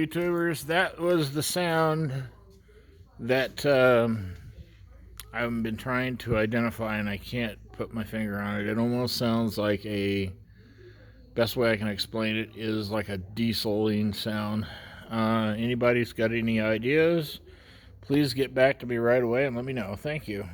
YouTubers, that was the sound that I've been trying to identify, and I can't put my finger on it. It almost sounds like best way I can explain it is like a dieseling sound. Anybody's got any ideas, please get back to me right away and let me know. Thank you.